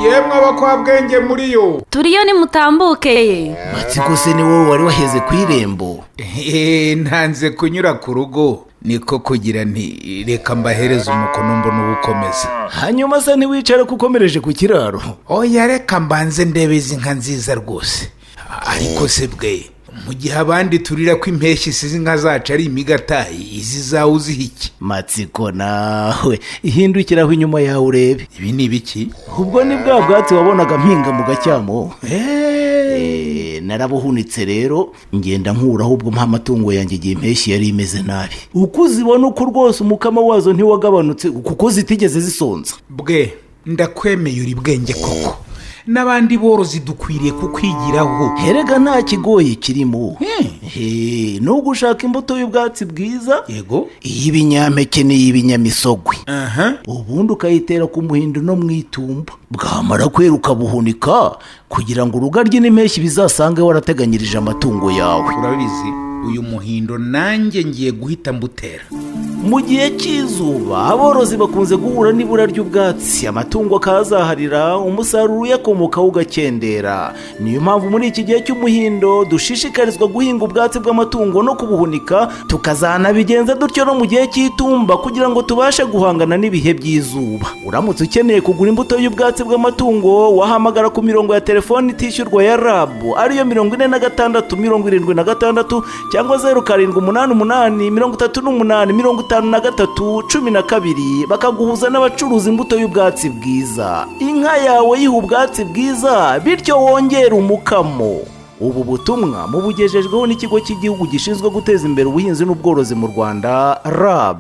yemwe abakwabwenge muri yo turiyo nimutambuke. Matsiko se ni wowe wari waheze ku irembo? Ntanze kunyura ku rugo niko kugira nti reka mbahereze umukono mbona ubukomeza. Hanyuma se ntiwicare kukomereje ku kiraro? Oya reka mbanze ndebe izi nka nziza rwose. Ariko se bwe mu gihe abandi turira ko impeshyi isize inka zacu ari imigatayi, izi zawe uzihiki? Matsiko nawe ihindukiraho inyuma yawe urebe. Ibi ni ibiki? Ubwo ni bwa bwatsi wabonaga mpinga mu gacyamo. Narabuhunitse rero ngenda nkuraho ubwo mpa amatungo yanjye igihe impeshyi yari imeze nabi. Uko uzibona uko rwose umukamo wazo ntiwagabanutse kuko zitigeze zisonza. Bwe ndakwemeye uri bwenge koko. N'abandi borozi dukwiriye kukwigiraho. Herega nta kigoye kirimo. No gushaka imbuto y'ubwatsi bwiza, yego, iy'ibinyampeke n'iy'ibinyamisogwe. Ubundi ukayitera ku muhindo no mu itumba. Bwamara kwera ukabuhunika kugira ngo urugaryi n'impeshyi bizasange warateganyirije amatungo yawe. Urabizi uyu muhindo nanjye ngiye guhita mbutera. Mu gihe cy'izuba aborozi bakunze guhura n'ibura ry'ubwatsi, amatungo akazaharira, umusaruro uyakomokaho ugakendera. Niyo mpamvu muri iki gihe cy'umuhindo dushishikarizwa guhinga ubwatsi bw'amatungo no kubuhunika, tukazanabigenza dutyo no mu gihe cy'itumba kugira ngo tubashe guhangana n'ibihe by'izuba. Uramutse ukeneye kugura imbuto y'ubwatsi bw'amatungo wahamagara ku mirongo ya telefoni itishyurwa ya RAB ariyo 46 76 cyangwa 0788 bakaguhuza n'abacuruza imbuto y'ubwatsi bwiza. Inka yawe yiha ubwatsi bwiza bityo wongera umukamo. Ubu butumwa mubugejejweho n'ikigo cy'igihugu gishinzwe guteza imbere ubuhinzi n'ubworozi mu Rwanda, RAB.